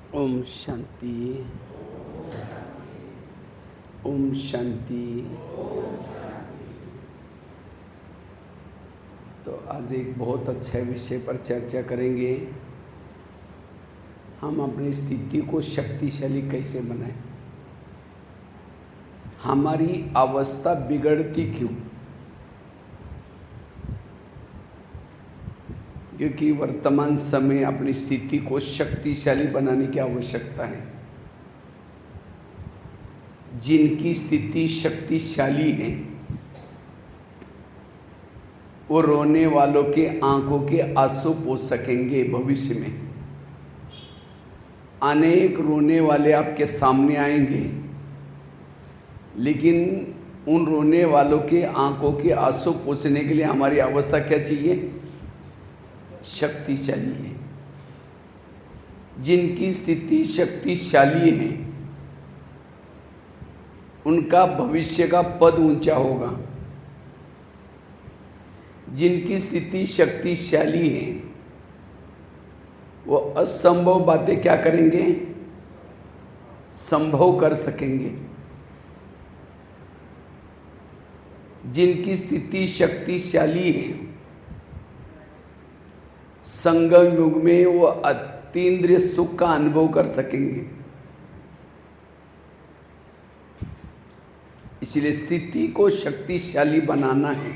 ओम शांति। ओम शांति। तो आज एक बहुत अच्छे विषय पर चर्चा करेंगे। हम अपनी स्थिति को शक्तिशाली कैसे बनाएं। हमारी अवस्था बिगड़ती क्यों? क्योंकि वर्तमान समय अपनी स्थिति को शक्तिशाली बनाने की आवश्यकता है। जिनकी स्थिति शक्तिशाली है वो रोने वालों के आंखों के आंसू पोंछ सकेंगे। भविष्य में अनेक रोने वाले आपके सामने आएंगे, लेकिन उन रोने वालों के आंखों के आंसू पोंछने के लिए हमारी अवस्था क्या चाहिए? शक्तिशाली है। जिनकी स्थिति शक्तिशाली है उनका भविष्य का पद ऊंचा होगा। जिनकी स्थिति शक्तिशाली है वो असंभव बातें क्या करेंगे? संभव कर सकेंगे। जिनकी स्थिति शक्तिशाली है संगम युग में वो अतीन्द्रिय सुख का अनुभव कर सकेंगे। इसलिए स्थिति को शक्तिशाली बनाना है।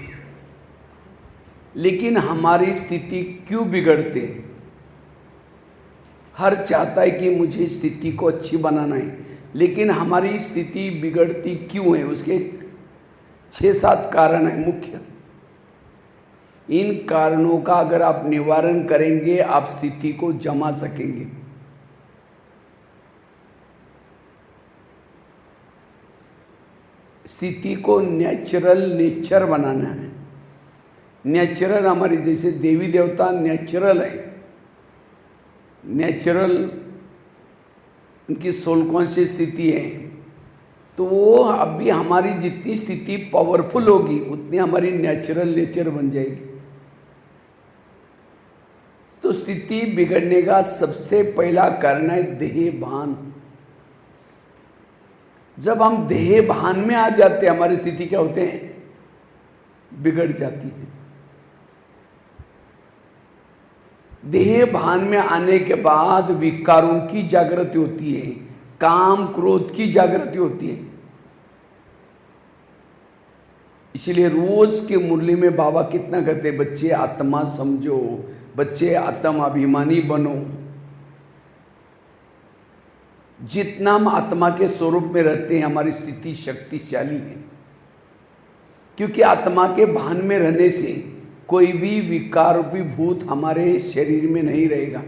लेकिन हमारी स्थिति क्यों बिगड़ते? हर चाहता है कि मुझे स्थिति को अच्छी बनाना है, लेकिन हमारी स्थिति बिगड़ती क्यों है? उसके 6-7 कारण है मुख्य। इन कारणों का अगर आप निवारण करेंगे आप स्थिति को जमा सकेंगे। स्थिति को नेचुरल नेचर बनाना है। नेचुरल हमारी जैसे देवी देवता नेचुरल है, नेचुरल उनकी सोल कॉन्शियस स्थिति है। तो वो अभी हमारी जितनी स्थिति पावरफुल होगी उतनी हमारी नेचुरल नेचर बन जाएगी। तो स्थिति बिगड़ने का सबसे पहला कारण है देह भान। जब हम देह भान में आ जाते हैं हमारी स्थिति क्या होते हैं? बिगड़ जाती है। देह भान में आने के बाद विकारों की जागृति होती है, काम क्रोध की जागृति होती है। इसलिए रोज के मुरली में बाबा कितना कहते हैं, बच्चे आत्मा समझो, बच्चे आत्म अभिमानी बनो। जितना हम आत्मा के स्वरूप में रहते हैं हमारी स्थिति शक्तिशाली है। क्योंकि आत्मा के भान में रहने से कोई भी विकार रूपी भूत हमारे शरीर में नहीं रहेगा।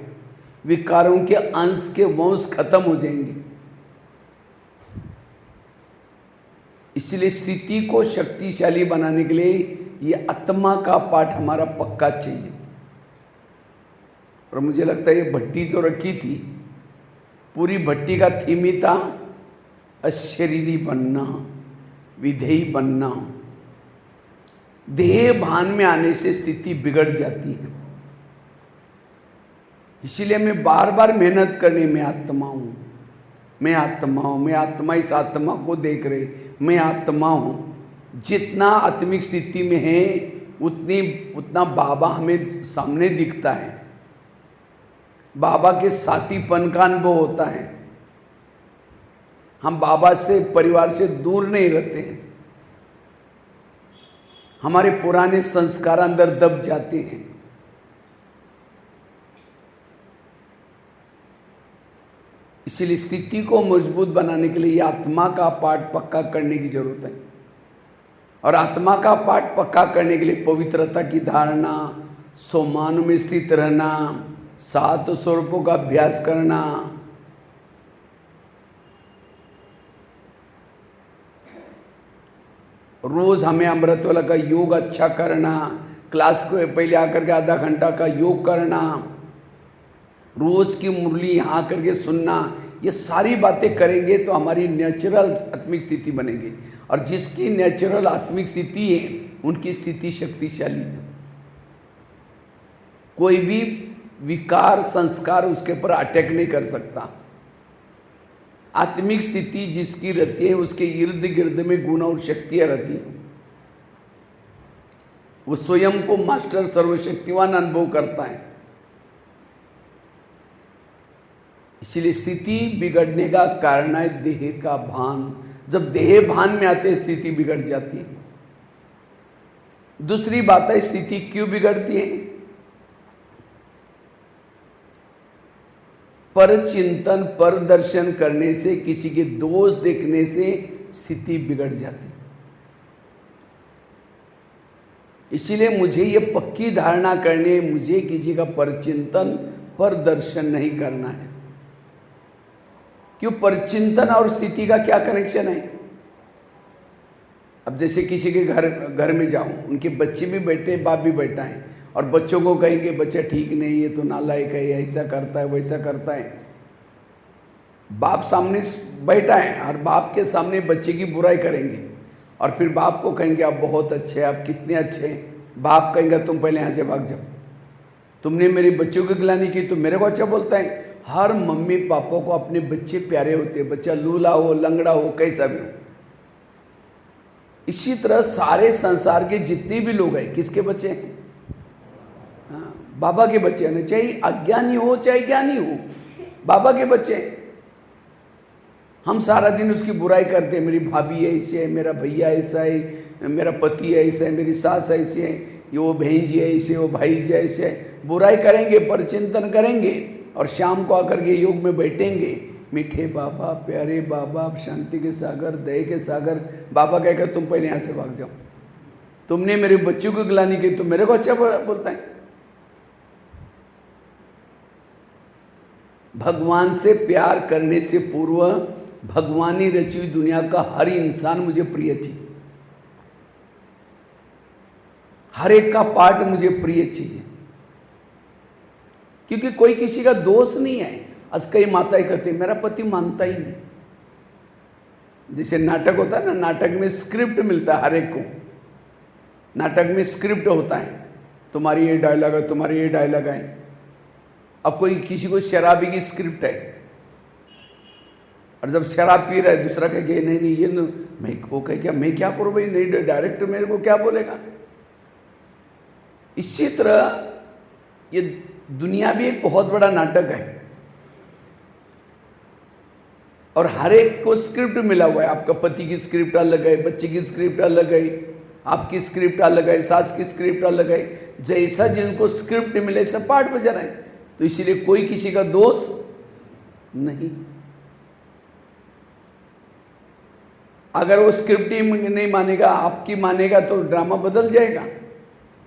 विकारों के अंश के वंश खत्म हो जाएंगे। इसलिए स्थिति को शक्तिशाली बनाने के लिए ये आत्मा का पाठ हमारा पक्का चाहिए। और मुझे लगता है ये भट्टी जो रखी थी, पूरी भट्टी का थीम ही था अशरीरी बनना, विधेयी बनना। देह भान में आने से स्थिति बिगड़ जाती है। इसलिए मैं बार बार मेहनत करने, मैं आत्मा हूँ, मैं आत्मा हूँ, मैं आत्मा, इस आत्मा को देख रहे, मैं आत्मा हूँ। जितना आत्मिक स्थिति में है उतना बाबा हमें सामने दिखता है। बाबा के साथीपन का अनुभव होता है। हम बाबा से, परिवार से दूर नहीं रहते हैं। हमारे पुराने संस्कार अंदर दब जाते हैं। इसलिए स्थिति को मजबूत बनाने के लिए आत्मा का पाठ पक्का करने की जरूरत है। और आत्मा का पाठ पक्का करने के लिए पवित्रता की धारणा, सोमान में स्थित रहना, 7 स्वरूपों का अभ्यास करना, रोज हमें अमृत वाला का योग अच्छा करना, क्लास को पहले आकर के आधा घंटा का योग करना, रोज की मुरली यहाँ करके सुनना, ये सारी बातें करेंगे तो हमारी नेचुरल आत्मिक स्थिति बनेगी। और जिसकी नेचुरल आत्मिक स्थिति है उनकी स्थिति शक्तिशाली है। कोई भी विकार संस्कार उसके ऊपर अटैक नहीं कर सकता। आत्मिक स्थिति जिसकी रहती है उसके इर्द गिर्द में गुण और शक्तियाँ रहती हैं। वो स्वयं को मास्टर सर्वशक्तिवान अनुभव करता है। इसलिए स्थिति बिगड़ने का कारण है देह का भान। जब देह भान में आते स्थिति बिगड़ जाती है। दूसरी बात है स्थिति क्यों बिगड़ती है? पर चिंतन पर दर्शन करने से, किसी के दोष देखने से स्थिति बिगड़ जाती है। इसीलिए मुझे ये पक्की धारणा करनी है, मुझे किसी का परचिंतन पर दर्शन नहीं करना है। क्यों? परचिंतन और स्थिति का क्या कनेक्शन है? अब जैसे किसी के घर में जाऊं, उनके बच्चे भी बैठे, बाप भी बैठा है, और बच्चों को कहेंगे बच्चा ठीक नहीं है, तो नालायक है, ऐसा करता है, वैसा करता है। बाप सामने बैठा है और बाप के सामने बच्चे की बुराई करेंगे, और फिर बाप को कहेंगे आप बहुत अच्छे हैं, आप कितने अच्छे हैं। बाप कहेंगे तुम पहले यहाँ से भाग जाओ, तुमने मेरे बच्चों की गिलानी की तो मेरे को अच्छा बोलता है। हर मम्मी पापा को अपने बच्चे प्यारे होते हैं, बच्चा लूला हो, लंगड़ा हो, कैसा भी हो। इसी तरह सारे संसार के जितने भी लोग हैं किसके बच्चे हैं? बाबा के बच्चे हैं। चाहे अज्ञानी हो चाहे ज्ञानी हो, बाबा के बच्चे हैं। हम सारा दिन उसकी बुराई करते हैं, मेरी भाभी ऐसी है, मेरा भैया ऐसा है, मेरा पति ऐसा है, मेरी सास ऐसी है, ये वो बहन जी ऐसे, वो भाई जी ऐसे है। बुराई करेंगे, पर चिंतन करेंगे, और शाम को आकर के योग में बैठेंगे। मीठे बाबा, प्यारे बाबा, शांति के सागर, दया के सागर। बाबा कहकर तुम पहले यहाँ से भाग जाओ, तुमने मेरे बच्चों को गिलानी की तो मेरे को अच्छा बोलता है। भगवान से प्यार करने से पूर्व भगवानी रची हुई दुनिया का हर इंसान मुझे प्रिय चाहिए, हर एक का पार्ट मुझे प्रिय चाहिए, क्योंकि कोई किसी का दोष नहीं है। आज कई माताएं कहती मेरा पति मानता ही नहीं। जैसे नाटक होता है ना, नाटक में स्क्रिप्ट मिलता है हर एक को, नाटक में स्क्रिप्ट होता है, तुम्हारी ये डायलॉग है, तुम्हारी ये डायलॉग है। अब कोई किसी को शराबी की स्क्रिप्ट है, और जब शराब पी रहा है दूसरा कह नहीं नहीं ये मैं, वो कह क्या मैं क्या करूँ भाई, नहीं डायरेक्टर मेरे को क्या बोलेगा। इसी तरह ये दुनिया भी एक बहुत बड़ा नाटक है, और हर एक को स्क्रिप्ट मिला हुआ है। आपका पति की स्क्रिप्ट अलग है, बच्चे की स्क्रिप्ट अलग है, आपकी स्क्रिप्ट अलग है, सास की स्क्रिप्ट अलग है। जैसा जिनको स्क्रिप्ट मिले सब पार्ट बजा रहे हैं। तो इसीलिए कोई किसी का दोष नहीं। अगर वो स्क्रिप्ट ही नहीं मानेगा, आपकी मानेगा, तो ड्रामा बदल जाएगा।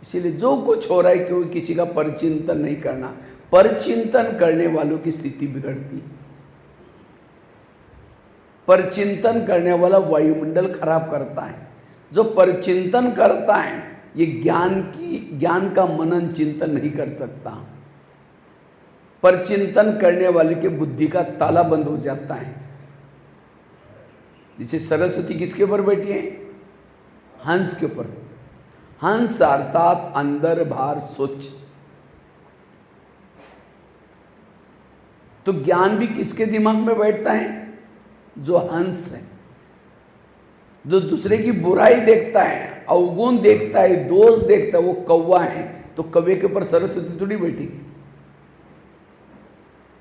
इसीलिए जो कुछ हो रहा है कोई किसी का परचिंतन नहीं करना। परचिंतन करने वालों की स्थिति बिगड़ती है। परचिंतन करने वाला वायुमंडल खराब करता है। जो परचिंतन करता है ये ज्ञान का मनन चिंतन नहीं कर सकता। परचिंतन करने वाले के बुद्धि का ताला बंद हो जाता है। जैसे सरस्वती किसके ऊपर बैठी है? हंस के ऊपर। हंस अर्थात अंदर बाहर सोच। तो ज्ञान भी किसके दिमाग में बैठता है? जो हंस है, जो दूसरे की बुराई देखता है, अवगुण देखता है, दोष देखता है, वो कौवा है। तो कौवे के ऊपर सरस्वती थोड़ी बैठेगी।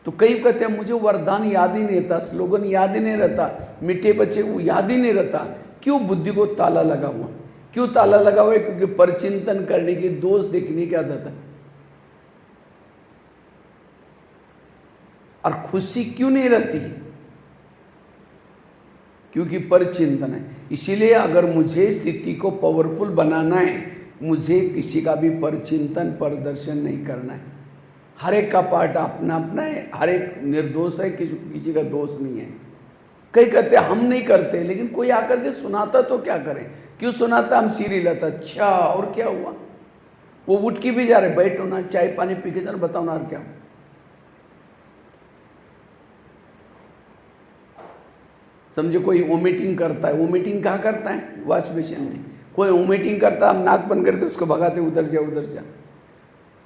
तो कई कहते हैं मुझे वरदान याद ही नहीं रहता, स्लोगन याद ही नहीं रहता, मीठे बच्चे वो याद ही नहीं रहता। क्यों? बुद्धि को ताला लगा हुआ। क्यों ताला लगा हुआ है? क्योंकि परचिंतन करने की, दोष देखने की आदत है। और खुशी क्यों नहीं रहती? क्योंकि परचिंतन है। इसीलिए अगर मुझे स्थिति को पावरफुल बनाना है, मुझे किसी का भी परचिंतन, प्रदर्शन नहीं करना है। हर एक का पार्ट अपना अपना है, हर एक निर्दोष है, किसी का दोष नहीं है। कई कहते हम नहीं करते, लेकिन कोई आकर के सुनाता तो क्या करें? क्यों सुनाता? हम सिर हिलाता, अच्छा और क्या हुआ? वो उठ के भी जा रहे, बैठो ना, चाय पानी पी के जाना, बताओ ना और क्या। समझो कोई वोमिटिंग करता है, वोमिटिंग कहाँ करता है? वॉश बेसिन में। कोई वोमिटिंग करता है, हम नाक बंद करके उसको भगाते, उधर जा उधर जा।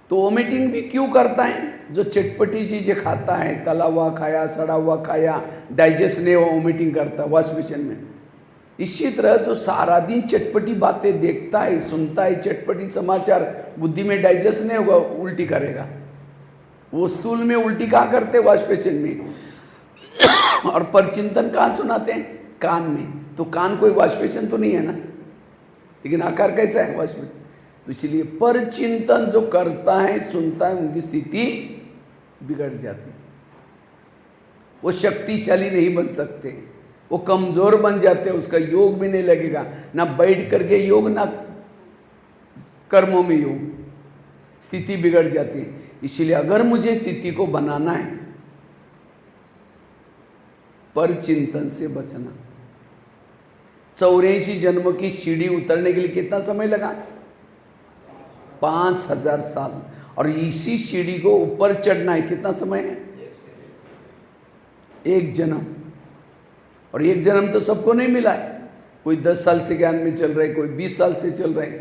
तो वोमिटिंग भी क्यों करता है? जो चटपटी चीज़ें खाता है, तला हुआ खाया, सड़ा हुआ खाया, डाइजेस्ट नहीं हुआ, वॉमिटिंग करता वॉश बेसिन में। इसी तरह जो सारा दिन चटपटी बातें देखता है, सुनता है, चटपटी समाचार, बुद्धि में डाइजेस्ट नहीं होगा, उल्टी करेगा। वो स्थूल में उल्टी कहाँ करते हैं? वॉश बेसिन में। और परचिंतन कहाँ सुनाते हैं? कान में। तो कान कोई वॉश बेसिन तो नहीं है ना, लेकिन आकार कैसा है? Wash basin. तो इसलिए परचिंतन जो करता है, सुनता है, उनकी स्थिति बिगड़ जाती, वो शक्तिशाली नहीं बन सकते, वो कमजोर बन जाते हैं, उसका योग भी नहीं लगेगा, ना बैठ करके योग, ना कर्मों में योग, स्थिति बिगड़ जाती है। इसलिए अगर मुझे स्थिति को बनाना है, परचिंतन से बचना। 84 जन्म की सीढ़ी उतरने के लिए कितना समय लगा? 5000 साल। और इसी सीढ़ी को ऊपर चढ़ना है कितना समय है? एक जन्म। और एक जन्म तो सबको नहीं मिला है। कोई 10 साल से ज्ञान में चल रहे, कोई 20 साल से चल रहे।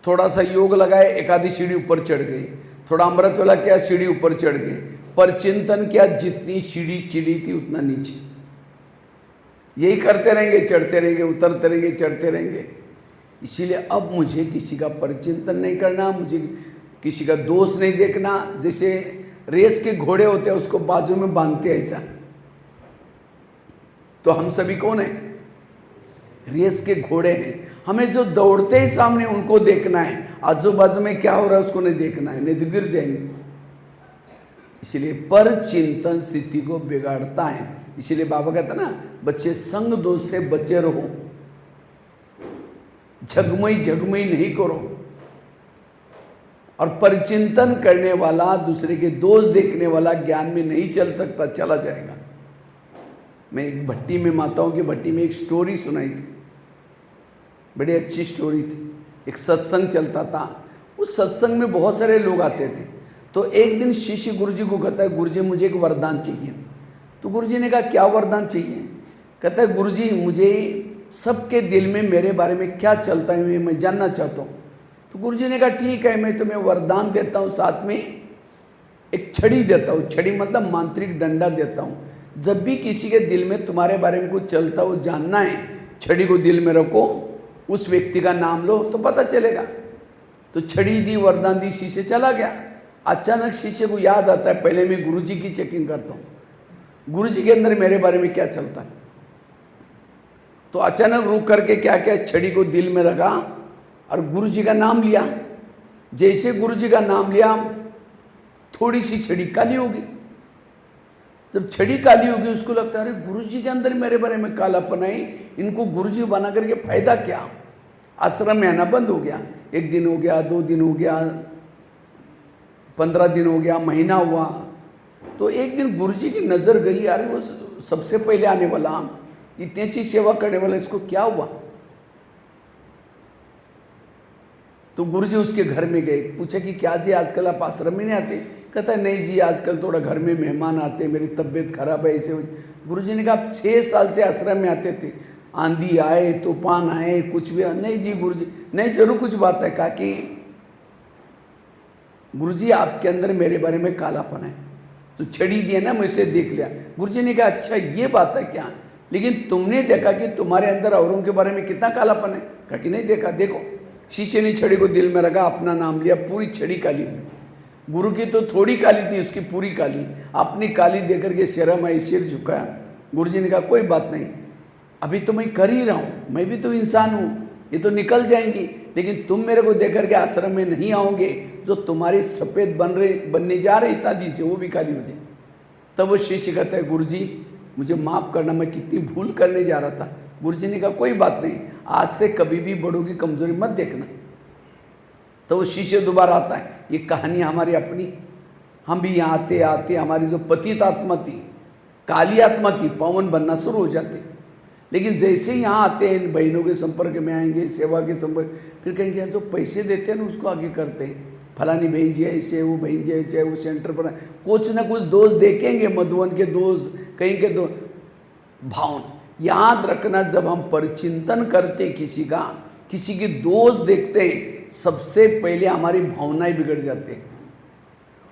थोड़ा सा योग लगाए, एक आधी सीढ़ी ऊपर चढ़ गई। थोड़ा अमृत वाला क्या, सीढ़ी ऊपर चढ़ गए। पर चिंतन क्या, जितनी सीढ़ी चिड़ी थी उतना नीचे। यही करते रहेंगे, चढ़ते रहेंगे, उतरते रहेंगे, चढ़ते रहेंगे। इसीलिए अब मुझे किसी का परिचिंतन नहीं करना, मुझे किसी का दोष नहीं देखना। जैसे रेस के घोड़े होते हैं, उसको बाजू में बांधते हैं ऐसा। तो हम सभी कौन है? रेस के घोड़े हैं। हमें जो दौड़ते हैं सामने उनको देखना है, आजू बाजू में क्या हो रहा है उसको नहीं देखना है, नहीं तो गिर जाएंगे। इसलिए पर चिंतन स्थिति को बिगाड़ता है। इसलिए बाबा कहता ना, बच्चे संग दोष से बचे रहो, झगमई झगमई नहीं करो। और परिचिंतन करने वाला, दूसरे के दोष देखने वाला ज्ञान में नहीं चल सकता, चला जाएगा। मैं एक भट्टी में, माताओं की भट्टी में एक स्टोरी सुनाई थी, बड़ी अच्छी स्टोरी थी। एक सत्संग चलता था, उस सत्संग में बहुत सारे लोग आते थे। तो एक दिन शिष्य गुरुजी को कहता है, गुरुजी मुझे एक वरदान चाहिए। तो गुरुजी ने कहा, क्या वरदान चाहिए? कहता है, गुरुजी मुझे सबके दिल में मेरे बारे में क्या चलता है मैं जानना चाहता हूँ। तो गुरुजी ने कहा, ठीक है, मैं तुम्हें वरदान देता हूँ, साथ में एक छड़ी देता हूँ। छड़ी मतलब मांत्रिक डंडा देता हूँ। जब भी किसी के दिल में तुम्हारे बारे में कुछ चलता हो, जानना है, छड़ी को दिल में रखो, उस व्यक्ति का नाम लो तो पता चलेगा। तो छड़ी दी, वरदान दी, शिष्य चला गया। अचानक शिष्य को याद आता है, पहले मैं गुरुजी की चेकिंग करता हूँ, गुरुजी के अंदर मेरे बारे में क्या चलता है। तो अचानक रुक करके क्या क्या, छड़ी को दिल में रखा और गुरुजी का नाम लिया। जैसे गुरुजी का नाम लिया, थोड़ी सी छड़ी काली होगी। जब छड़ी काली होगी, उसको लगता है, अरे गुरुजी के अंदर मेरे बारे में कालापन है, इनको गुरुजी बना करके फायदा क्या। आश्रम में आना बंद हो गया। 1 दिन हो गया, 2 दिन हो गया, 15 दिन हो गया, महीना हुआ। तो एक दिन गुरुजी की नज़र गई, अरे वो सबसे पहले आने वाला, इतनी अच्छी सेवा करने वाला, इसको क्या हुआ। तो गुरुजी उसके घर में गए, पूछा कि क्या जी आजकल आप आश्रम में नहीं आते? कहता है, नहीं जी आजकल थोड़ा घर में मेहमान आते, मेरी तबीयत खराब है, ऐसे। गुरुजी ने कहा, आप 6 साल से आश्रम में आते थे, आंधी आए, तूफान आए, कुछ भी? नहीं जी गुरुजी, नहीं जरूर कुछ बात है। कहा कि गुरुजी आपके अंदर मेरे बारे में कालापन है। तो छड़ी दिया ना, मुझसे देख लिया। गुरुजी ने कहा, अच्छा ये बात है क्या, लेकिन तुमने देखा कि तुम्हारे अंदर औरों के बारे में कितना कालापन है? कहा कि नहीं देखा। देखो, शीशे ने छड़ी को दिल में रखा, अपना नाम लिया, पूरी छड़ी काली हुई। गुरु की तो थोड़ी काली थी, उसकी पूरी काली। अपनी काली देकर के शर्म आई, सिर झुकाया। गुरुजी ने कहा, कोई बात नहीं, अभी तो मैं कर ही रहा हूँ, मैं भी तो इंसान हूँ, ये तो निकल जाएंगी, लेकिन तुम मेरे को देख करके आश्रम में नहीं आओगे, जो तुम्हारी सफ़ेद बनने जा रही इतना दीजिए, वो भी काली हो जाए। तब वो शिष्य कहता है, गुरुजी मुझे माफ़ करना, मैं कितनी भूल करने जा रहा था। गुरुजी ने कहा, कोई बात नहीं, आज से कभी भी बड़ों की कमजोरी मत देखना। तो वो शिष्य दोबारा आता है। ये कहानी हमारी अपनी, हम भी यहाँ आते आते हमारी जो पतित आत्मा थी, काली आत्मा थी, पवन बनना शुरू हो जाते। लेकिन जैसे ही यहाँ आते हैं, इन बहनों के संपर्क में आएंगे, सेवा के संपर्क, फिर कहेंगे जो पैसे देते हैं ना उसको आगे करते हैं, फलानी बहन जी ऐसे, वो बहन जी ऐसे, वो सेंटर पर कुछ ना कुछ दोष देखेंगे, मधुवन के दोष, कहीं के दो भावना। याद रखना, जब हम परिचिंतन करते किसी का, किसी के दोष देखते हैं, सबसे पहले हमारी भावनाएं बिगड़ जाते हैं।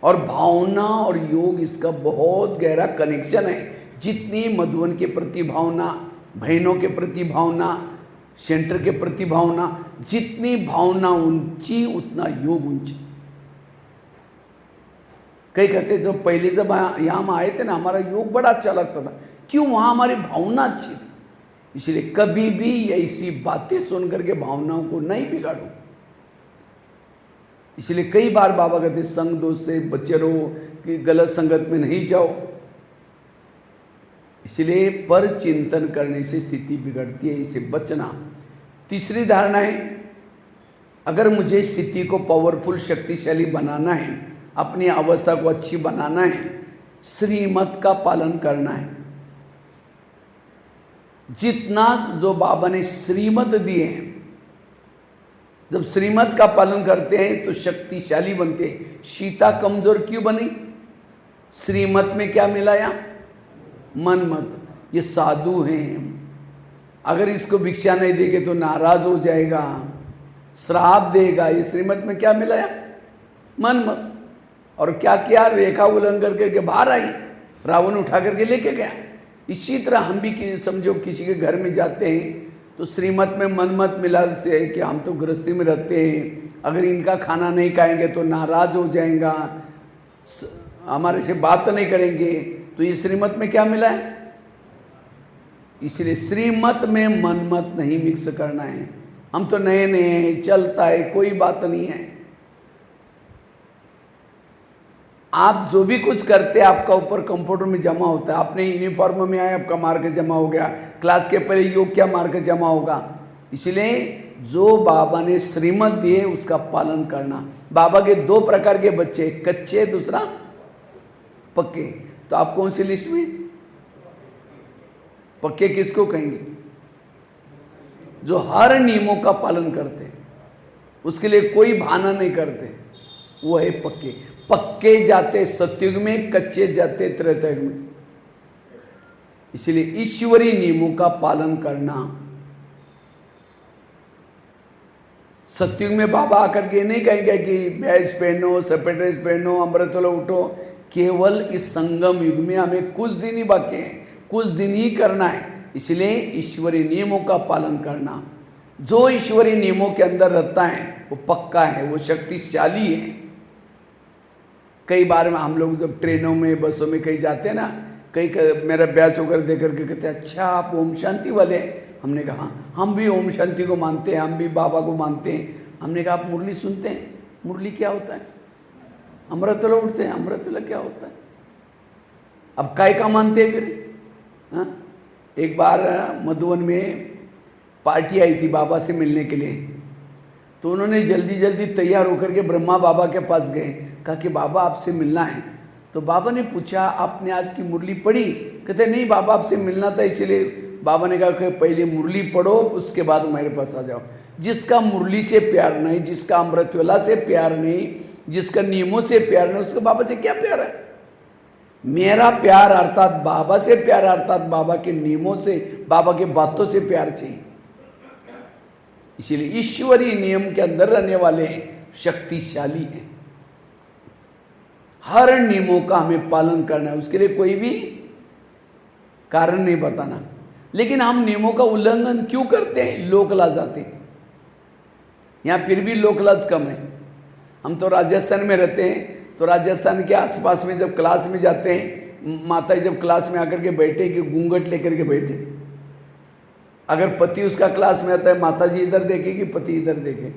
और भावना और योग इसका बहुत गहरा कनेक्शन है। जितनी मधुबन के प्रति भावना, बहनों के प्रति भावना, सेंटर के प्रति भावना, जितनी भावना ऊंची उतना योग ऊंचा। कई कहते जब पहले जब यहाँ हम आए थे ना, हमारा योग बड़ा अच्छा लगता था। क्यों? वहाँ हमारी भावना अच्छी थी। इसलिए कभी भी ऐसी बातें सुन करके भावनाओं को नहीं बिगाड़ो। इसलिए कई बार बाबा कहते संग दोष से बचे रहो, कि गलत संगत में नहीं जाओ। इसलिए पर चिंतन करने से स्थिति बिगड़ती है, इसे बचना। तीसरी धारणा है, अगर मुझे स्थिति को पावरफुल, शक्तिशाली बनाना है, अपनी अवस्था को अच्छी बनाना है, श्रीमत का पालन करना है। जितना जो बाबा ने श्रीमत दिए हैं, जब श्रीमत का पालन करते हैं तो शक्तिशाली बनते हैं। सीता कमजोर क्यों बनी? श्रीमत में क्या मिलाया? मनमत। ये साधु हैं, अगर इसको भिक्षा नहीं देंगे तो नाराज हो जाएगा, श्राप देगा। ये श्रीमत में क्या मिलाया? मनमत। और क्या किया? रेखा उल्लंघन करके बाहर आई, रावण उठा करके लेके गया। इसी तरह हम भी समझो किसी के घर में जाते हैं तो श्रीमत में मनमत मिला से कि हम तो गृहस्थी में रहते हैं, अगर इनका खाना नहीं खाएंगे तो नाराज हो जाएगा, हमारे से बात नहीं करेंगे। तो ये श्रीमत में क्या मिला है? इसलिए श्रीमत में मनमत नहीं मिक्स करना है। हम तो नए नए हैं, चलता है, कोई बात नहीं है। आप जो भी कुछ करते हैं आपका ऊपर कंप्यूटर में जमा होता है। आपने यूनिफॉर्म में आए, आपका मार्क जमा हो गया। क्लास के पहले योग क्या मार्क जमा होगा। इसलिए जो बाबा ने श्रीमत दिए उसका पालन करना। बाबा के दो प्रकार के बच्चे, कच्चे, दूसरा पक्के। तो आप कौन सी लिस्ट में? पक्के किसको कहेंगे? जो हर नियमों का पालन करते, उसके लिए कोई बहाना नहीं करते, वो है पक्के। पक्के जाते सतयुग में, कच्चे जाते त्रेता युग में। इसलिए ईश्वरीय नियमों का पालन करना। सतयुग में बाबा आकर के नहीं कहेंगे कि बैज पहनो, सफेद ड्रेस पहनो, अमृत वाला उठो। केवल इस संगम युग में हमें कुछ दिन ही बाकी है, कुछ दिन ही करना है। इसलिए ईश्वरीय नियमों का पालन करना। जो ईश्वरीय नियमों के अंदर रहता है वो पक्का है, वो शक्तिशाली है। कई बार हम लोग जब ट्रेनों में, बसों में कहीं जाते हैं ना, कई मेरा बैच होकर देख करके कहते हैं अच्छा आप ओम शांति वाले हैं। हमने कहा हाँ, हम भी ओम शांति को मानते हैं, हम भी बाबा को मानते हैं। हमने कहा आप मुरली सुनते हैं? मुरली क्या होता है? अमृतला उठते हैं, अमृतला क्या होता है? अब काय का मानते हैं फिर? हाँ, एक बार मधुबन में पार्टी आई थी बाबा से मिलने के लिए, तो उन्होंने जल्दी जल्दी तैयार होकर के ब्रह्मा बाबा के पास गए, कहा कि बाबा आपसे मिलना है। तो बाबा ने पूछा आपने आज की मुरली पढ़ी? कहते नहीं बाबा आपसे मिलना था, इसलिए बाबा ने कहा कि पहले मुरली पढ़ो उसके बाद मेरे पास आ जाओ। जिसका मुरली से प्यार नहीं, जिसका अमृतवेला से प्यार नहीं, जिसका नियमों से प्यार नहीं, उसका बाबा से क्या प्यार है? मेरा प्यार अर्थात बाबा से प्यार, अर्थात बाबा के नियमों से, बाबा के बातों से प्यार चाहिए। इसलिए ईश्वरीय नियम के अंदर रहने वाले शक्तिशाली हैं। हर नियमों का हमें पालन करना है, उसके लिए कोई भी कारण नहीं बताना। लेकिन हम नियमों का उल्लंघन क्यों करते हैं? लोक लाज आते हैं। यहाँ फिर भी लोक लाज कम है। हम तो राजस्थान में रहते हैं, तो राजस्थान के आसपास में जब क्लास में जाते हैं, माता जब क्लास में आकर के बैठे कि घूंघट लेकर के बैठे, अगर पति उसका क्लास में आता है, माता जी इधर देखेगी, पति इधर देखे।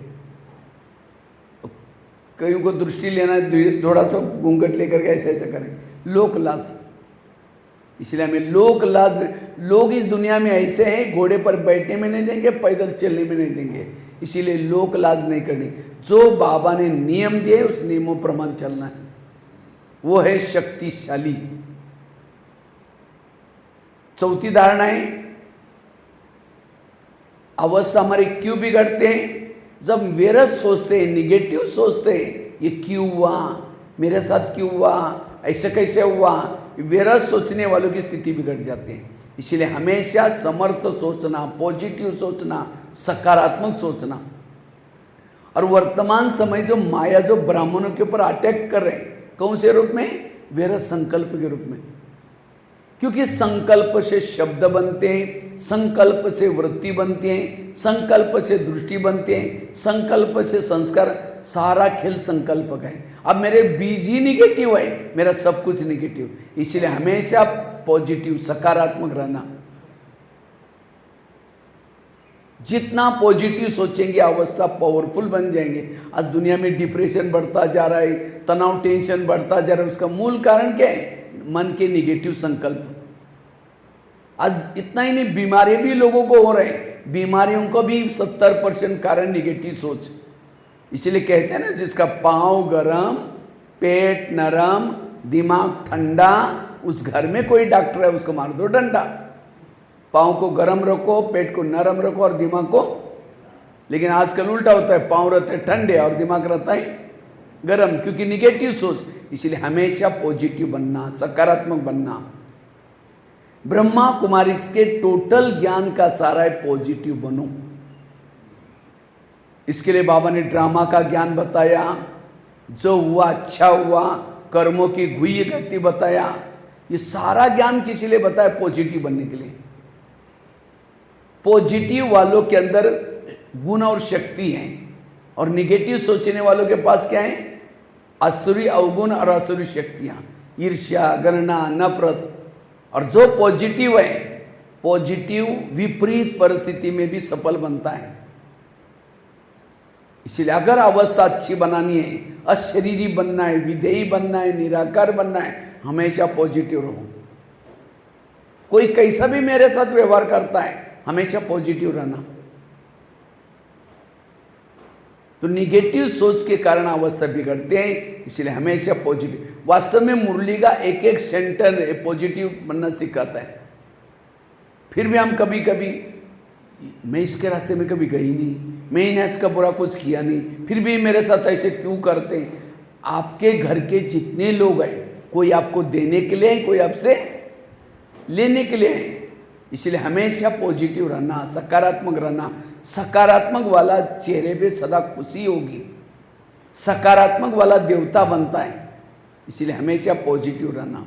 कईयों को दृष्टि लेना है, थोड़ा सा घूंघट लेकर के ऐसे ऐसे करें, लोक लाज। इसलिए हमें लोक लाज, लोग इस दुनिया में ऐसे हैं, घोड़े पर बैठने में नहीं देंगे, पैदल चलने में नहीं देंगे। इसीलिए लोक लाज नहीं करनी। जो बाबा ने नियम दिए उस नियमों प्रमाण चलना है, वो है शक्तिशाली। चौथी धारणा है, अवस्था हमारे क्यों बिगड़ते हैं? जब वेरस सोचते हैं, निगेटिव सोचते हैं, ये क्यों हुआ, मेरे साथ क्यों हुआ, ऐसे कैसे हुआ, वेरस सोचने वालों की स्थिति बिगड़ जाती है। इसलिए हमेशा समर्थ सोचना, पॉजिटिव सोचना, सकारात्मक सोचना। और वर्तमान समय जो माया जो ब्राह्मणों के ऊपर अटैक कर रहे हैं, कौन से रूप में? विरह संकल्प के रूप में। क्योंकि संकल्प से शब्द बनते हैं, संकल्प से वृत्ति बनती है, संकल्प से दृष्टि बनते हैं, संकल्प से संस्कार, सारा खेल संकल्प का है। अब मेरे बीज ही निगेटिव है, मेरा सब कुछ निगेटिव, इसलिए हमेशा पॉजिटिव सकारात्मक रहना। जितना पॉजिटिव सोचेंगे अवस्था पावरफुल बन जाएंगे। आज दुनिया में डिप्रेशन बढ़ता जा रहा है, तनाव टेंशन बढ़ता जा रहा है, उसका मूल कारण क्या है? मन के निगेटिव संकल्प। आज इतना ही नहीं, बीमारी भी लोगों को हो रहे हैं, बीमारियों को भी 70% कारण निगेटिव सोच। इसलिए कहते हैं ना, जिसका पाँव गरम, पेट नरम, दिमाग ठंडा, उस घर में कोई डॉक्टर है उसको मार दो डंडा। पाँव को गरम रखो, पेट को नरम रखो और दिमाग को, लेकिन आजकल उल्टा होता है, पाँव रहते ठंडे और दिमाग रहता है गरम, क्योंकि निगेटिव सोच। इसलिए हमेशा पॉजिटिव बनना, सकारात्मक बनना। ब्रह्मा कुमारी के टोटल ज्ञान का सारा है पॉजिटिव बनो। इसके लिए बाबा ने ड्रामा का ज्ञान बताया, जो हुआ अच्छा हुआ, कर्मों की गुह्य गति बताया। ये सारा ज्ञान किसी लिए बताया? पॉजिटिव बनने के लिए। पॉजिटिव वालों के अंदर गुण और शक्ति है, और निगेटिव सोचने वालों के पास क्या है? आसुरी अवगुण और आसुरी शक्तियां, ईर्ष्या, गणना, नफरत। और जो पॉजिटिव है, पॉजिटिव विपरीत परिस्थिति में भी सफल बनता है। इसलिए अगर अवस्था अच्छी बनानी है, अशरीरी बनना है, विधेयी बनना है, निराकार बनना है, हमेशा पॉजिटिव रहो। कोई कैसा भी मेरे साथ व्यवहार करता है, हमेशा पॉजिटिव रहना। तो निगेटिव सोच के कारण अवस्था बिगड़ते हैं, इसलिए हमेशा पॉजिटिव। वास्तव में मुरली का एक एक सेंटर पॉजिटिव बनना सिखाता है। फिर भी हम कभी कभी, मैं इसके रास्ते में कभी गई नहीं, मैंने इसका बुरा कुछ किया नहीं, फिर भी मेरे साथ ऐसे क्यों करते हैं? आपके घर के जितने लोग हैं, कोई आपको देने के लिए है, कोई आपसे लेने के लिए है। इसलिए हमेशा पॉजिटिव रहना, सकारात्मक रहना। सकारात्मक वाला चेहरे पे सदा खुशी होगी, सकारात्मक वाला देवता बनता है। इसलिए हमेशा पॉजिटिव रहना।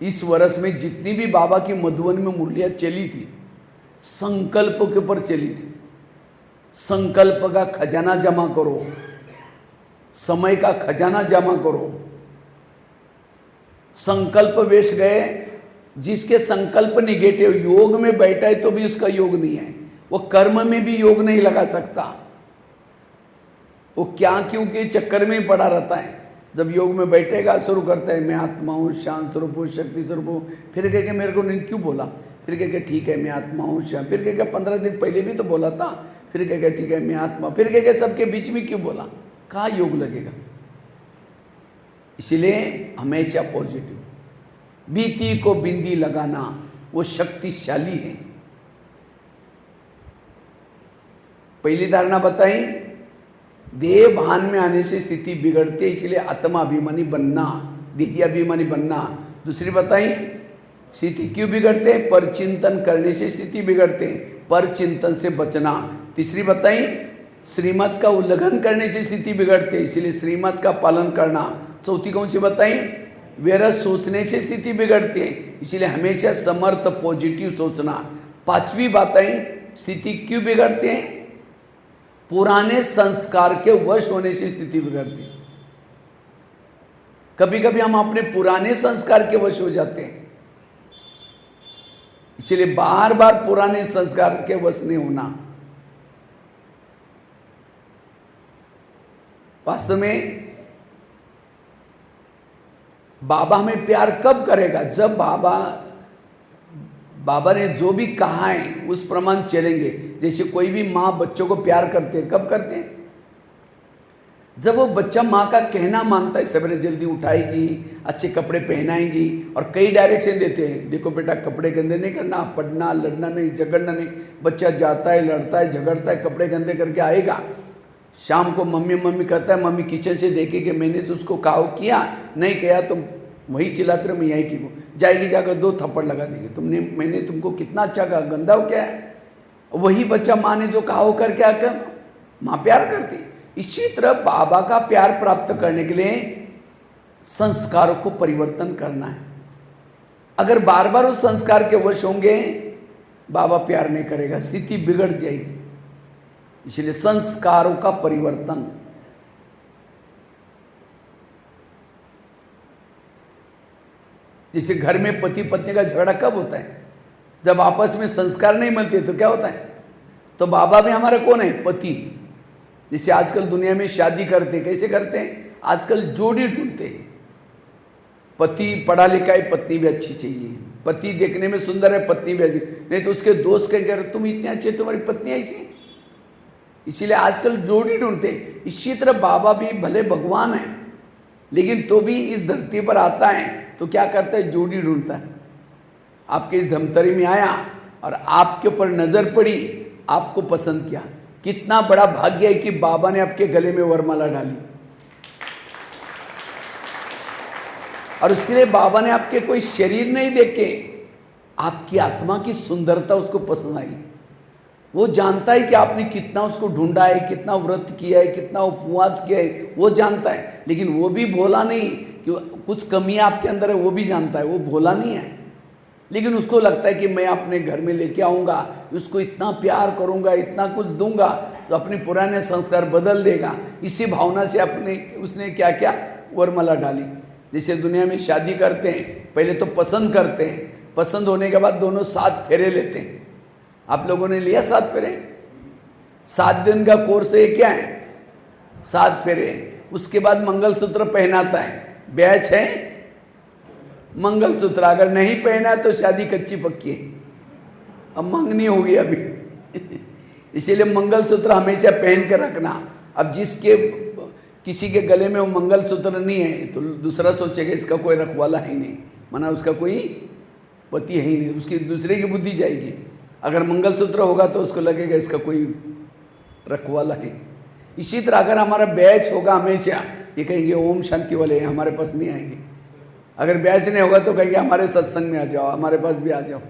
इस वर्ष में जितनी भी बाबा की मधुबन में मुरलियाँ चली थी, संकल्प के ऊपर चली थी। संकल्प का खजाना जमा करो, समय का खजाना जमा करो। संकल्प वेश गए, जिसके संकल्प निगेटिव, योग में बैठा है तो भी उसका योग नहीं है, वो कर्म में भी योग नहीं लगा सकता। वो क्या क्यों के चक्कर में ही पड़ा रहता है। जब योग में बैठेगा, शुरू करता है मैं आत्मा हूँ, शांत स्वरूप हूँ, शक्ति स्वरूप हूँ, फिर कह के मेरे को नहीं क्यों बोला, फिर कह के ठीक है मैं आत्मा हूँ, फिर कह के 15 दिन पहले भी तो बोला था, फिर कह के ठीक है मैं आत्मा, फिर कह के सबके बीच में क्यों बोला, कहाँ योग लगेगा। इसलिए हमेशा पॉजिटिव। बीती को बिंदी लगाना वो शक्तिशाली है। पहली धारणा बताई, देह भान में आने से स्थिति बिगड़ती है, इसलिए आत्माभिमानी बनना, देहाभिमानी बनना। दूसरी बताई, स्थिति क्यों बिगड़ते हैं? पर चिंतन करने से स्थिति बिगड़ते हैं, पर चिंतन से बचना। तीसरी बताई, श्रीमत का उल्लंघन करने से स्थिति बिगड़ते हैं, इसलिए श्रीमत का पालन करना। चौथी कौन सी बताई? व्यर्थ सोचने से स्थिति बिगड़ती है, इसलिए हमेशा समर्थ पॉजिटिव सोचना। पांचवी बताई, स्थिति क्यों बिगड़ते हैं? पुराने संस्कार के वश होने से स्थिति बिगड़ती है। कभी कभी हम अपने पुराने संस्कार के वश हो जाते हैं, इसलिए बार बार पुराने संस्कार के वश नहीं होना। वास्तव में बाबा हमें प्यार कब करेगा? जब बाबा ने जो भी कहा है उस प्रमाण चलेंगे। जैसे कोई भी माँ बच्चों को प्यार करते हैं, कब करते हैं? जब वो बच्चा माँ का कहना मानता है, सवेरे जल्दी उठाएगी, अच्छे कपड़े पहनाएगी और कई डायरेक्शन देते हैं, देखो बेटा कपड़े गंदे नहीं करना, पढ़ना, लड़ना नहीं, झगड़ना नहीं। बच्चा जाता है, लड़ता है, झगड़ता है, कपड़े गंदे करके आएगा, शाम को मम्मी मम्मी कहता है, मम्मी किचन से देखे कि मैंने तो उसको कहा किया नहीं किया, तुम वही चिल्लाते रहो, मैं यही ठीक हूँ। जाएगी, जाकर 2 थप्पड़ लगा देंगे, मैंने तुमको कितना अच्छा कहा, गंदा हो क्या है? वही बच्चा माँ ने जो कहा हो कर क्या कर, माँ प्यार करती, इसी तरह बाबा का प्यार प्राप्त करने के लिए संस्कारों को परिवर्तन करना है। अगर बार बार उस संस्कार के वश होंगे, बाबा प्यार नहीं करेगा, स्थिति बिगड़ जाएगी। इसलिए संस्कारों का परिवर्तन। जैसे घर में पति पत्नी का झगड़ा कब होता है? जब आपस में संस्कार नहीं मिलते तो क्या होता है? तो बाबा भी हमारा कौन है? पति। जैसे आजकल दुनिया में शादी करते, कैसे करते हैं? आजकल जोड़ी ढूंढते हैं। पति पढ़ा लिखा है, पत्नी भी अच्छी चाहिए। पति देखने में सुंदर है, पत्नी भी अच्छी, नहीं तो उसके दोस्त कह कर तुम इतने अच्छे, तुम्हारी पत्नी ऐसी। इसीलिए आजकल जोड़ी ढूंढते। इसी तरह बाबा भी भले भगवान है, लेकिन तो भी इस धरती पर आता है तो क्या करता है? जोड़ी ढूंढता है। आपके इस धमतरी में आया और आपके ऊपर नजर पड़ी, आपको पसंद किया। कितना बड़ा भाग्य है कि बाबा ने आपके गले में वरमाला डाली। और उसके लिए बाबा ने आपके कोई शरीर नहीं देखे, आपकी आत्मा की सुंदरता उसको पसंद आई। वो जानता है कि आपने कितना उसको ढूंढा है, कितना व्रत किया है, कितना उपवास किया है, वो जानता है। लेकिन वो भी भोला नहीं कि कुछ कमियां आपके अंदर है, वो भी जानता है। वो भोला नहीं है, लेकिन उसको लगता है कि मैं अपने घर में लेके आऊँगा, उसको इतना प्यार करूँगा, इतना कुछ दूंगा तो अपने पुराने संस्कार बदल देगा। इसी भावना से उसने क्या क्या वरमाला डाली। जैसे दुनिया में शादी करते हैं, पहले तो पसंद करते हैं, पसंद होने के बाद दोनों 7 फेरे लेते हैं। आप लोगों ने लिया 7 फेरे? 7 दिन का कोर्स है, क्या है? 7 फेरे। उसके बाद मंगलसूत्र पहनाता है, बैच है मंगलसूत्र। अगर नहीं पहना तो शादी कच्ची पक्की है, अब मंगनी होगी अभी। इसीलिए मंगलसूत्र हमेशा पहन कर रखना। अब किसी के गले में वो मंगलसूत्र नहीं है तो दूसरा सोचेगा इसका कोई रखवाला है ही नहीं, माना उसका कोई पति है ही नहीं, उसकी दूसरे की बुद्धि जाएगी। अगर मंगलसूत्र होगा तो उसको लगेगा इसका कोई रखवाला है। इसी तरह अगर हमारा बैच होगा, हमेशा ये कहेंगे ओम शांति वाले हैं, हमारे पास नहीं आएंगे। अगर बैच नहीं होगा तो कहेंगे हमारे सत्संग में आ जाओ, हमारे पास भी आ जाओ।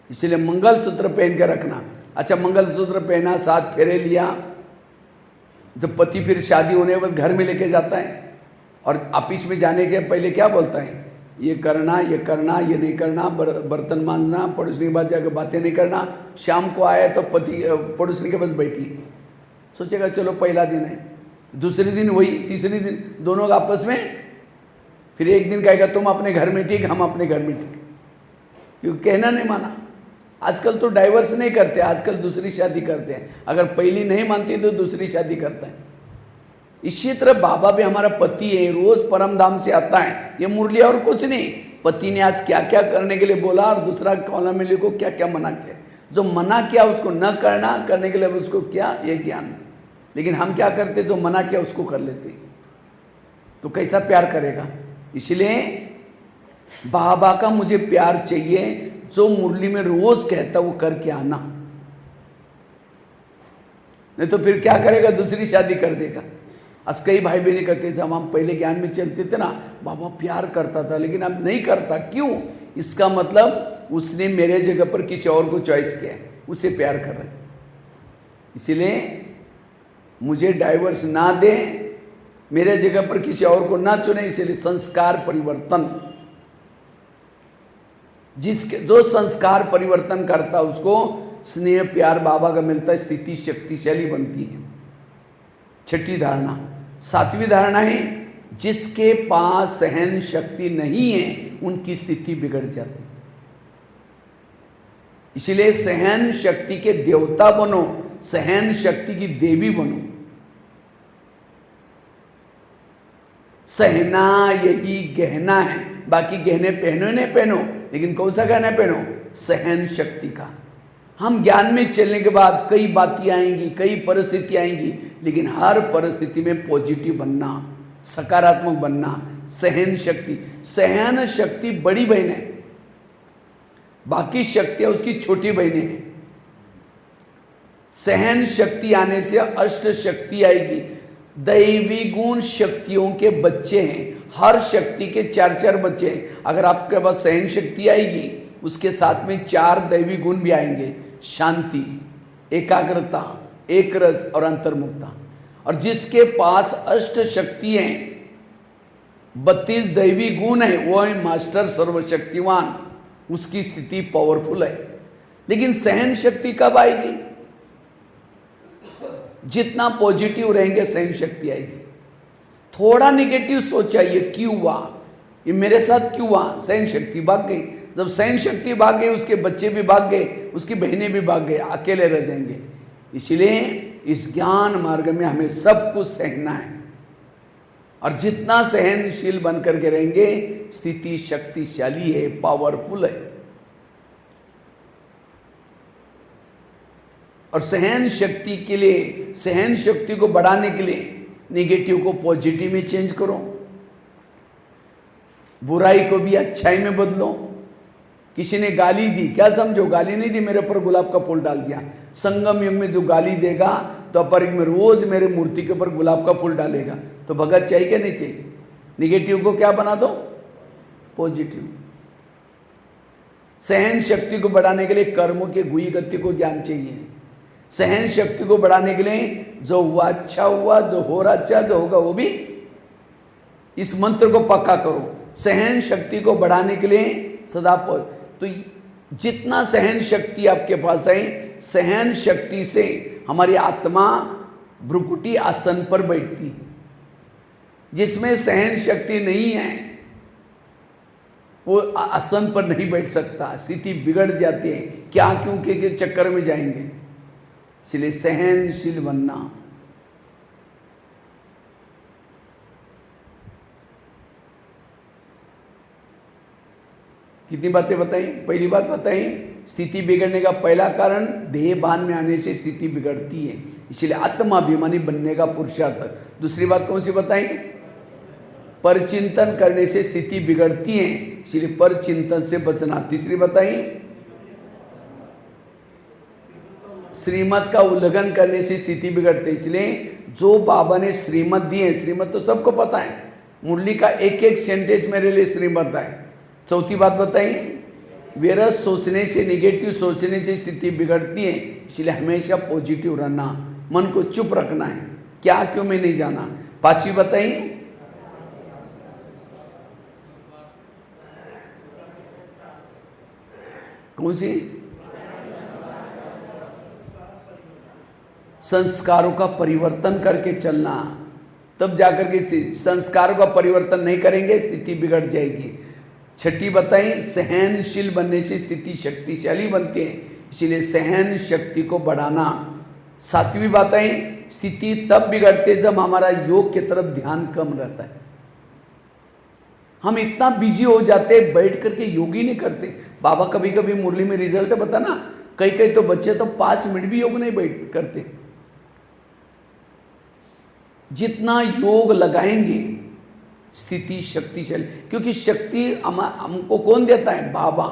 इसीलिए मंगलसूत्र पहन के रखना। अच्छा, मंगलसूत्र पहना, 7 फेरे लिया। जब पति फिर शादी होने के बाद घर में लेके जाता है और ऑफिस में जाने से पहले क्या बोलता है? ये करना, ये करना, ये नहीं करना, बर्तन मांजना, पड़ोसनी के पास जाकर बातें नहीं करना। शाम को आया तो पति पड़ोसनी के पास बैठी, सोचेगा चलो पहला दिन है, दूसरे दिन वही, तीसरे दिन दोनों आपस में। फिर एक दिन कहेगा तुम अपने घर में ठीक, हम अपने घर में ठीक, क्योंकि कहना नहीं माना। आजकल तो डाइवर्स नहीं करते, आजकल दूसरी शादी करते हैं। अगर पहली नहीं मानती तो दूसरी शादी करता है। इसी तरह बाबा भी हमारा पति है, रोज परम धाम से आता है। ये मुरली और कुछ नहीं, पति ने आज क्या क्या करने के लिए बोला और दूसरा कॉलम में लिखो क्या क्या मना किया। जो मना किया उसको न करना, करने के लिए उसको क्या, ये ज्ञान। लेकिन हम क्या करते, जो मना किया उसको कर लेते, तो कैसा प्यार करेगा। इसलिए बाबा का मुझे प्यार चाहिए, जो मुरली में रोज कहता वो करके आना, नहीं तो फिर क्या करेगा, दूसरी शादी कर देगा। आज कई भाई बहन कहते थे जब हम पहले ज्ञान में चलते थे ना, बाबा प्यार करता था लेकिन अब नहीं करता। क्यों? इसका मतलब उसने मेरे जगह पर किसी और को चॉइस किया है, उसे प्यार कर रहा है। इसीलिए मुझे डाइवर्स ना दे, मेरे जगह पर किसी और को ना चुने। इसलिए संस्कार परिवर्तन, जो संस्कार परिवर्तन करता उसको स्नेह प्यार बाबा का मिलता है, स्थिति शक्तिशाली बनती है। 6ठी धारणा। 7वीं धारणा है जिसके पास सहन शक्ति नहीं है उनकी स्थिति बिगड़ जाती। इसलिए सहन शक्ति के देवता बनो, सहन शक्ति की देवी बनो। सहना यही गहना है, बाकी गहने पहनो नहीं पहनो, लेकिन कौन सा गहना पहनो? सहन शक्ति का। हम ज्ञान में चलने के बाद कई बातें आएंगी, कई परिस्थिति आएंगी, लेकिन हर परिस्थिति में पॉजिटिव बनना, सकारात्मक बनना। सहन शक्ति, सहन शक्ति बड़ी बहन है, बाकी शक्तियां उसकी छोटी बहनें हैं। सहन शक्ति आने से अष्ट शक्ति आएगी। दैवी गुण शक्तियों के बच्चे हैं, हर शक्ति के 4-4 बच्चे हैं। अगर आपके पास सहन शक्ति आएगी, उसके साथ में 4 दैवी गुण भी आएंगे, शांति, एकाग्रता, एक रस और अंतर्मुखता। और जिसके पास अष्ट शक्ति हैं, 32 दैवी गुण है, वो है मास्टर सर्वशक्तिवान, उसकी स्थिति पावरफुल है। लेकिन सहन शक्ति कब आएगी? जितना पॉजिटिव रहेंगे सहन शक्ति आएगी। थोड़ा निगेटिव सोच चाहिए, क्यों हुआ ये मेरे साथ, क्यों हुआ, सहन शक्ति भाग गई। जब सहन शक्ति भाग गई, उसके बच्चे भी भाग गए, उसकी बहनें भी भाग गए, अकेले रह जाएंगे। इसलिए इस ज्ञान मार्ग में हमें सब कुछ सहना है, और जितना सहनशील बन करके रहेंगे, स्थिति शक्तिशाली है, पावरफुल है। और सहन शक्ति के लिए, सहन शक्ति को बढ़ाने के लिए नेगेटिव को पॉजिटिव में चेंज करो, बुराई को भी अच्छाई में बदलो। किसी ने गाली दी, क्या समझो गाली नहीं दी, मेरे ऊपर गुलाब का फूल डाल दिया। संगम युग में जो गाली देगा तो अपर युग में रोज मेरे मूर्ति के ऊपर गुलाब का फूल डालेगा, तो भगत चाहिए क्या नहीं चाहिए? निगेटिव को क्या बना दो, पॉजिटिव। सहन शक्ति को बढ़ाने के लिए कर्मों के गुई गति को ज्ञान चाहिए। सहन शक्ति को बढ़ाने के लिए जो हुआ अच्छा हुआ, जो हो रहा अच्छा, जो होगा वो भी, इस मंत्र को पक्का करो। सहन शक्ति को बढ़ाने के लिए सदा तो जितना सहन शक्ति आपके पास है, सहन शक्ति से हमारी आत्मा भ्रुकुटी आसन पर बैठती है। जिसमें सहन शक्ति नहीं है वो आसन पर नहीं बैठ सकता, स्थिति बिगड़ जाती है। क्या क्यों के चक्कर में जाएंगे। इसलिए सहनशील बनना। कितनी बातें बताई? पहली बात बताई, स्थिति बिगड़ने का पहला कारण देह भान में आने से स्थिति बिगड़ती है, इसलिए आत्माभिमानी बनने का पुरुषार्थ। दूसरी बात कौन सी बताई? परचिंतन करने से स्थिति बिगड़ती है, इसलिए परचिंतन से बचना। तीसरी बताई, श्रीमत का उल्लंघन करने से स्थिति बिगड़ती है, इसलिए जो बाबा ने श्रीमत दी है, श्रीमत तो सबको पता है, मुरली का एक एक सेंटेंस मेरे लिए श्रीमत है। चौथी बात बताई, व्यर्थ सोचने से, निगेटिव सोचने से स्थिति बिगड़ती है, इसलिए हमेशा पॉजिटिव रहना, मन को चुप रखना है, क्या क्यों में नहीं जाना। पांचवी बताई, कौन सी? संस्कारों का परिवर्तन करके चलना, तब जाकर के स्थिति, संस्कारों का परिवर्तन नहीं करेंगे स्थिति बिगड़ जाएगी। छठी बताई, सहनशील बनने से स्थिति शक्तिशाली बनती है, इसलिए सहन शक्ति को बढ़ाना। सातवीं बताई, स्थिति तब बिगड़ते जब हमारा योग की तरफ ध्यान कम रहता है। हम इतना बिजी हो जाते, बैठ करके योग ही नहीं करते। बाबा कभी कभी मुरली में रिजल्ट बता ना, कई कई तो बच्चे तो 5 मिनट भी योग नहीं बैठ करते। जितना योग लगाएंगे स्थिति शक्तिशाली, क्योंकि शक्ति हमको कौन देता है? बाबा।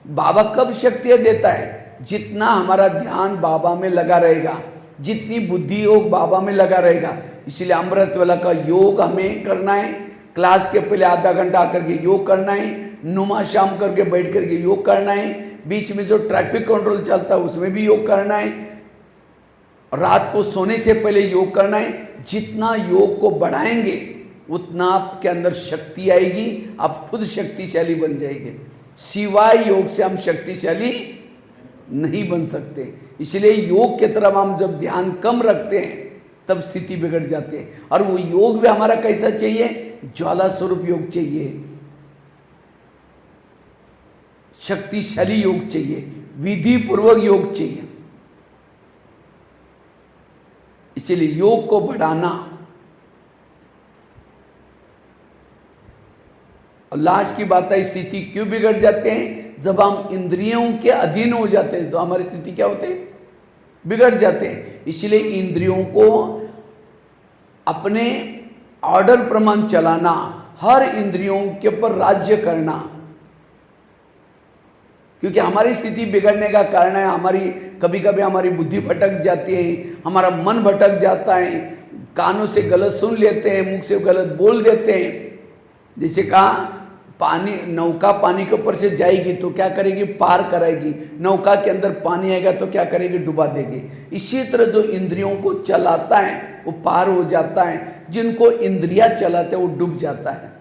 बाबा कब शक्ति देता है? जितना हमारा ध्यान बाबा में लगा रहेगा, जितनी बुद्धि योग बाबा में लगा रहेगा। इसलिए अमृत वाला का योग हमें करना है, क्लास के पहले आधा घंटा आकर के योग करना है, नुमा शाम करके बैठ करके योग करना है, बीच में जो ट्रैफिक कंट्रोल चलता है उसमें भी योग करना है, रात को सोने से पहले योग करना है। जितना योग को बढ़ाएंगे उतना आपके अंदर शक्ति आएगी, आप खुद शक्तिशाली बन जाएंगे। सिवाय योग से हम शक्तिशाली नहीं बन सकते। इसलिए योग की तरफ हम जब ध्यान कम रखते हैं तब स्थिति बिगड़ जाती है। और वो योग भी हमारा कैसा चाहिए? ज्वाला स्वरूप योग चाहिए, शक्तिशाली योग चाहिए, विधि पूर्वक योग चाहिए। इसलिए योग को बढ़ाना। और लास्ट की बात है, स्थिति क्यों बिगड़ जाते हैं? जब हम इंद्रियों के अधीन हो जाते हैं तो हमारी स्थिति क्या होती है? बिगड़ जाते हैं। इसलिए इंद्रियों को अपने ऑर्डर प्रमाण चलाना, हर इंद्रियों के ऊपर राज्य करना। क्योंकि हमारी स्थिति बिगड़ने का कारण है, हमारी कभी कभी हमारी बुद्धि भटक जाती है, हमारा मन भटक जाता है, कानों से गलत सुन लेते हैं, मुख से गलत बोल देते हैं। जैसे कहा, पानी, नौका पानी के ऊपर से जाएगी तो क्या करेगी? पार कराएगी। नौका के अंदर पानी आएगा तो क्या करेगी? डुबा देगी। इसी तरह जो इंद्रियों को चलाता है वो पार हो जाता है, जिनको इंद्रिया चलाते वो डूब जाता है।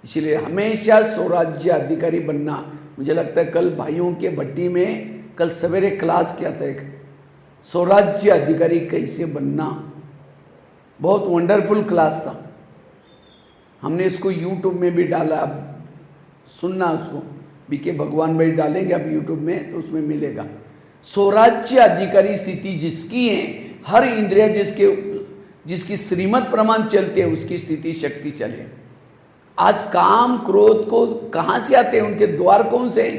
इसलिए हमेशा स्वराज्य अधिकारी बनना। मुझे लगता है कल भाइयों के भट्टी में कल सवेरे क्लास किया था, एक स्वराज्य अधिकारी कैसे बनना, बहुत वंडरफुल क्लास था। हमने इसको यूट्यूब में भी डाला, अब सुनना उसको, बीके भगवान भाई डालेंगे अब यूट्यूब में तो उसमें मिलेगा। स्वराज्य अधिकारी स्थिति जिसकी है, हर इंद्रिय जिसकी श्रीमत प्रमाण चलते हैं उसकी स्थिति शक्तिशाली है। आज काम क्रोध को कहाँ से आते हैं, उनके द्वार कौन से?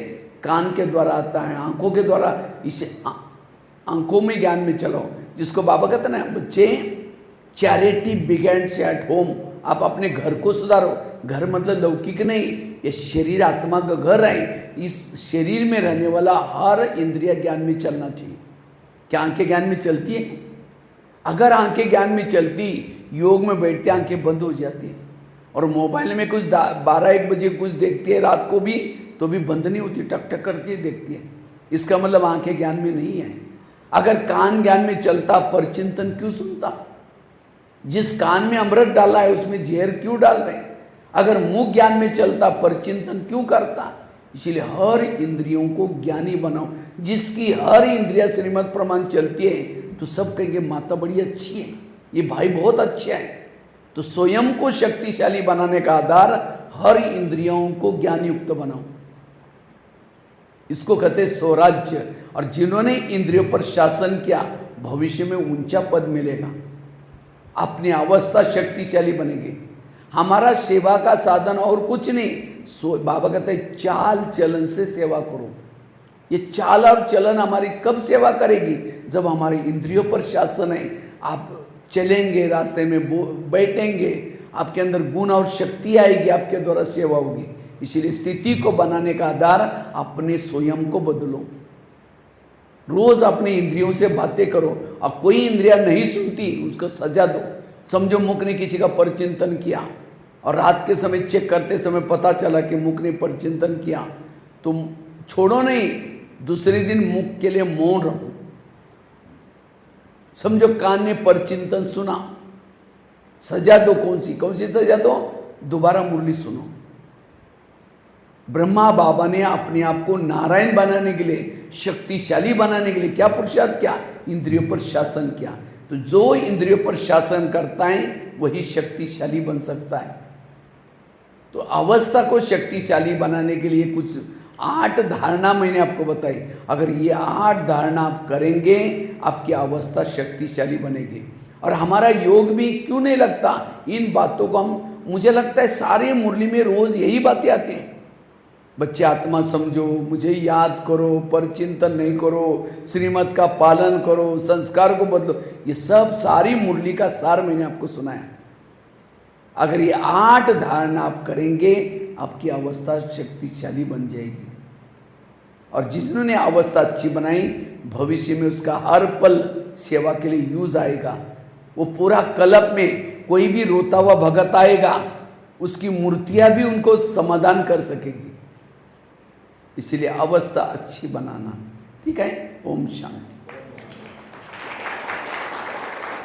कान के द्वारा आता है, आंखों के द्वारा। इसे आंखों में ज्ञान में चलो, जिसको बाबा कहते ना बच्चे, चैरिटी बिगेन्स एट होम। आप अपने घर को सुधारो। घर मतलब लौकिक नहीं, ये शरीर आत्मा का घर है। इस शरीर में रहने वाला हर इंद्रिय ज्ञान में चलना चाहिए। क्या आंखें ज्ञान में चलती है? अगर आंखें ज्ञान में चलती, योग में बैठते आंखें बंद हो जाती है, और मोबाइल में कुछ 12-1 बजे कुछ देखती है रात को भी, तो भी बंद नहीं होती, टक टक करके देखती है। इसका मतलब आंखें ज्ञान में नहीं है। अगर कान ज्ञान में चलता, परचिंतन क्यों सुनता? जिस कान में अमृत डाला है उसमें जहर क्यों डाल रहे हैं? अगर मुंह ज्ञान में चलता, परचिंतन क्यों करता? इसलिए हर इंद्रियों को ज्ञानी बनाओ। जिसकी हर इंद्रिया श्रीमत प्रमाण चलती है तो सब कहेंगे माता बड़ी अच्छी है, ये भाई बहुत अच्छा है। तो स्वयं को शक्तिशाली बनाने का आधार हर इंद्रियों को ज्ञान युक्त बनाओ। इसको कहते हैं स्वराज्य। और जिन्होंने इंद्रियों पर शासन किया, भविष्य में ऊंचा पद मिलेगा, अपनी अवस्था शक्तिशाली बनेगी। हमारा सेवा का साधन और कुछ नहीं। बाबा कहते हैं चाल चलन से सेवा करो। ये चाल और चलन हमारी कब सेवा करेगी? जब हमारी इंद्रियों पर शासन है। आप चलेंगे, रास्ते में बैठेंगे, आपके अंदर गुण और शक्ति आएगी, आपके द्वारा सेवा होगी। इसीलिए स्थिति को बनाने का आधार अपने स्वयं को बदलो। रोज अपने इंद्रियों से बातें करो। अब कोई इंद्रिया नहीं सुनती, उसको सजा दो। समझो मुख ने किसी का परचिंतन किया और रात के समय चेक करते समय पता चला कि मुख ने परचिंतन किया, तुम छोड़ो नहीं, दूसरे दिन मुख के लिए मौन रहो। समझो कान ने परचिंतन सुना, सजा दो। कौन सी सजा दो? दोबारा मुरली सुनो। ब्रह्मा बाबा ने अपने आप को नारायण बनाने के लिए, शक्तिशाली बनाने के लिए क्या पुरुषार्थ किया? इंद्रियों पर शासन किया। तो जो इंद्रियों पर शासन करता है वही शक्तिशाली बन सकता है। तो अवस्था को शक्तिशाली बनाने के लिए कुछ 8 धारणा मैंने आपको बताई। अगर ये 8 धारणा आप करेंगे, आपकी अवस्था शक्तिशाली बनेगी। और हमारा योग भी क्यों नहीं लगता? इन बातों को मुझे लगता है सारे मुरली में रोज यही बातें आती हैं। बच्चे आत्मा समझो, मुझे याद करो, परचिंतन नहीं करो, श्रीमत का पालन करो, संस्कार को बदलो। ये सब सारी मुरली का सार मैंने आपको सुनाया। अगर ये 8 धारणा आप करेंगे, आपकी अवस्था शक्तिशाली बन जाएगी। और जिन्होंने अवस्था अच्छी बनाई, भविष्य में उसका हर पल सेवा के लिए यूज आएगा। वो पूरा कल्प में कोई भी रोता हुआ भगत आएगा, उसकी मूर्तियां भी उनको समाधान कर सकेगी। इसलिए अवस्था अच्छी बनाना। ठीक है। ओम शांति।